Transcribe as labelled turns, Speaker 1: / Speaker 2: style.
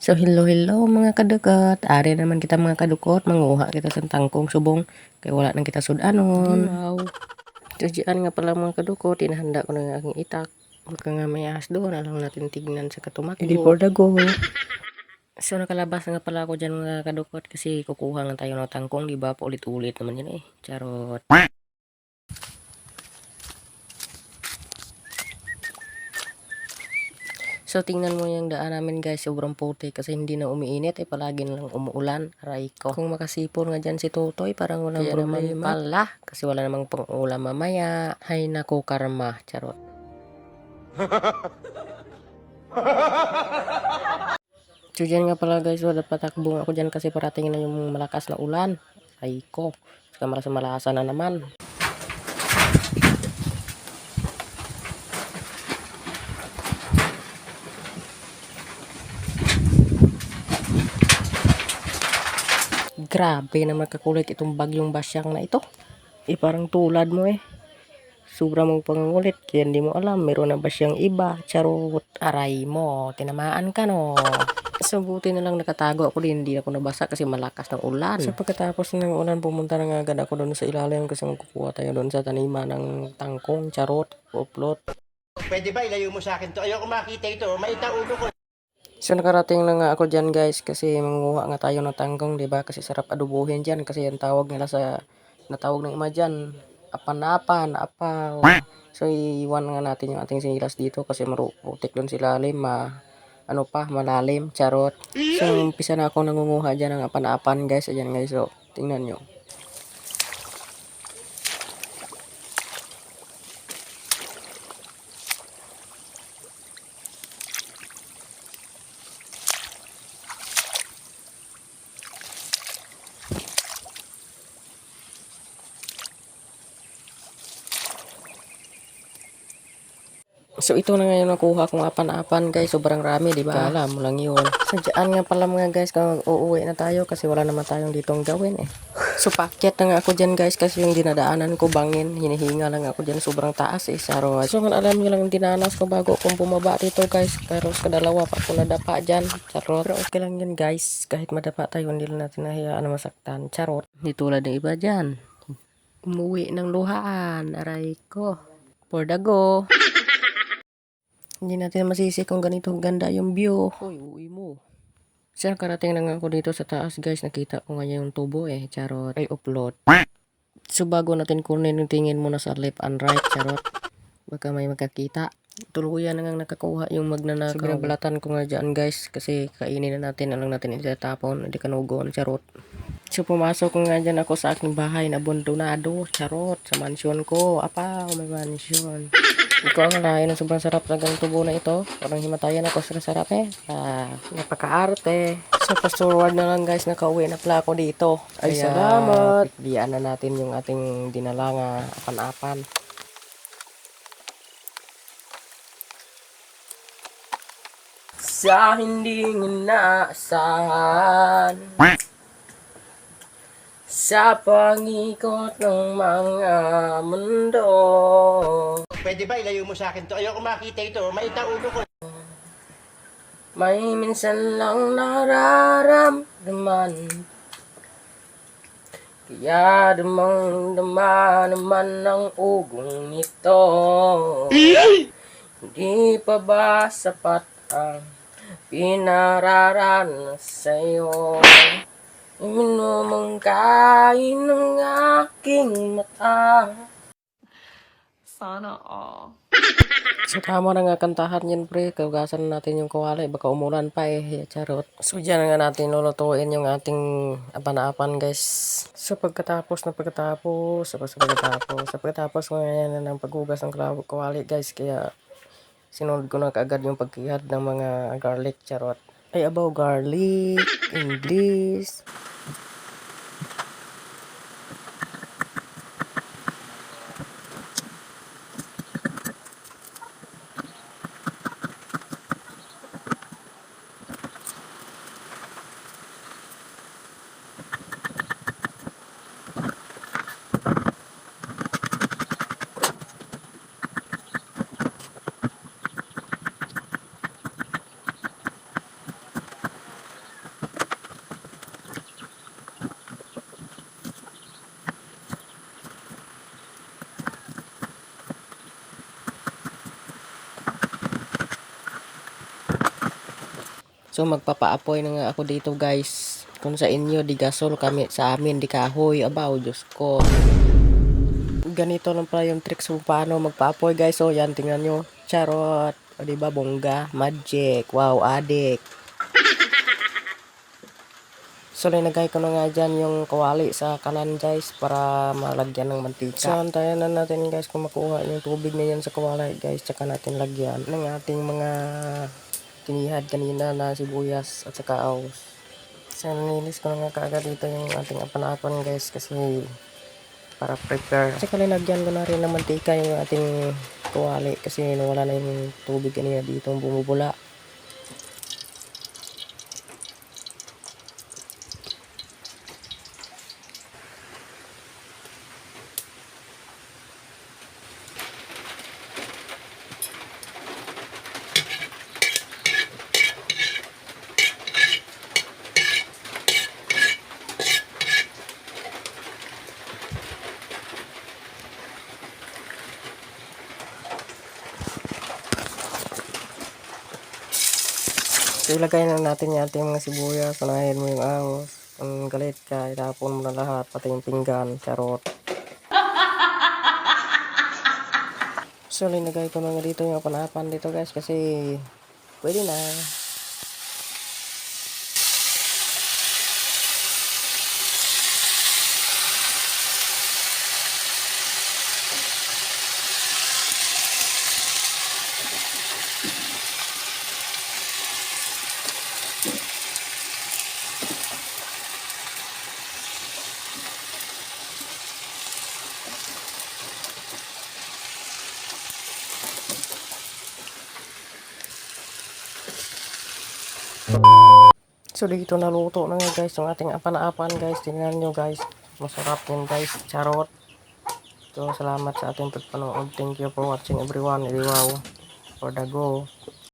Speaker 1: So hello mga kadukot, ari naman kita mga kadukot, manguha kita sa tangkong subong, kay wala nang kita sudanon. Wow. So diyan nga pala mga kadukot, inahanda ko na ang aking itak. Baka nga may ahas doon, alam natin tignan sa katumakbo. Ready for the go. So nakalabas nga pala ako dyan mga kadukot kasi kukuha nga tayo ng tangkong, di ba? Paulit-ulit naman yan eh. Charot. So tingnan mo yung daan namin guys, sobrang puti kasi hindi na umiinit eh, palagi na lang umuulan. Aray ko. Kung makasipon nga dyan si Totoy, parang walang problema pala kasi wala namang pang ulam mamaya. Hay nako karma, charot. So dyan nga pala guys, wala patakbo ako dyan kasi parating na yung malakas na ulan. Ay ko, malasa na naman. Grabe naman kakulit itong bagyong basyang na ito. Parang tulad mo eh. Sobra mong pangulit, kaya hindi mo alam, meron na ba siyang iba? Charot, aray mo, tinamaan ka no. So buti na lang nakatago ako din, hindi ako nabasa kasi malakas ng ulan. So pagkatapos ng ulan, pumunta na nga agad ako doon sa ilalim kasi kukuha tayo doon sa taniman ng tangkong, charot, uplot.
Speaker 2: Pwede ba ilayo mo sa akin to? Ayoko makita ito, maita ulo ko.
Speaker 1: So nakarating na nga ako dyan guys kasi manguha nga tayo ng tangkong, diba? Kasi sarap adubuhin dyan kasi yung tawag nila sa, natawag ng ima dyan, apan-apan, apaw. So iwan nga natin yung ating sinilas dito kasi maruputik doon sila lalim, ano pa, malalim, charot. So umpisa na ako nangunguha dyan ng apan-apan guys, ayan guys, so tingnan nyo. So ito na ngayon nakuha kong apan-apan guys, sobrang rami, di ba? Alam mo lang yun. So dyan nga pala mga guys, kung uuwi na tayo kasi wala naman tayong ditong gawin eh. So pakyat na nga ako dyan guys kasi yung dinadaanan ko bangin, hinihinga lang ako dyan, sobrang taas eh, sarot. So kung alam nyo lang yung dinanas ko bago kong bumaba dito guys, pero sa kadalawa pa ako nadapa dyan, charot. Pero okay lang yan guys, kahit madapa tayo hindi lang natin nahiyaan na masaktan, charot. Di tulad ng iba dyan, umuwi ng luhaan, aray ko, for the go. Hindi natin masisi kung ganito ganda yung view. Hoy, uwi mo. Siya, karating na nga ako dito sa taas guys. Nakita ko nga yung tubo eh. Charot. Ay, upload. So bago natin kunin yung tingin muna sa left and right. Charot. Baka may magkakita. Tuluyan na nga nakakuha yung magnanakaw. So binabalatan ko nga dyan guys. Kasi kainin na natin. Alang natin itatapon. Hindi kanugon. Charot. So pumasok ko nga dyan ako sa aking bahay na abandonado. Charot. Sa mansion ko. Apa, may mansion. Hindi ko ang lain ng sobrang sarap na ganito tubo na ito. Parang himatayan ako sa sarap eh. Napaka-arte. So fast forward na lang guys, nakauwi na pala ako dito. Ay kaya, salamat. Bigyan na natin yung ating dinala nga apan-apan. Sa hindi inaasahan, sa pangikot ng mga mundo.
Speaker 2: Pwede ba ilayo mo sa akin to? Ayoko makita ito, maita ulo ko.
Speaker 1: May minsan lang nararamdaman, kaya damang-dama naman ang ugong nito. Hindi pa ba sapat ang pinararanas sa'yo? Minumang kain ng aking mata.
Speaker 3: Sana all.
Speaker 1: So tama na nga kantahan yan pre, kagasan natin yung kawali, baka umulan pa eh, charot. So dyan nga natin lulutuin yung ating apan-apan guys. So pagkatapos ngayon na ng paghugas ng kawali guys, kaya sinunod ko na kaagad yung pagkihad ng mga garlic, charot. Ay abaw, garlic, English. So magpapaapoy na nga ako dito guys. Kung sa inyo di gasol, kami sa amin di kahoy. Abaw, Diyos ko. Ganito lang pala yung tricks kung paano magpaapoy guys. So yan, tingnan nyo. Charot. O diba, bongga. Magic. Wow, adik. So linagay ko na nga dyan yung kawali sa kalan guys para malagyan ng mantika. So antayan na natin guys kung makuha yung tubig na yan sa kawali guys. Tsaka natin lagyan ng ating mga tinihad kanina na sibuyas at saka aos. So nilinis ko na nga kaagad dito yung ating apanapan guys kasi para prepare. Tsaka linagyan ko na rin ng mantika yung ating kawali kasi nawala na yung tubig kanina dito bumubula. So ilagay na natin yung ating mga sibuyas. Unahin mo yung ahos. Kung galit ka, itapon mo na lahat, pati yung pinggan, charot. So linagay ko na nga dito yung apanapan dito guys kasi pwede na. So dito naluto na nga guys yung ating apanapan guys. Tingnan nyo guys. Masarap yun guys. Charot. So salamat sa ating pagpanood. Thank you for watching everyone. Iriwaw for the go.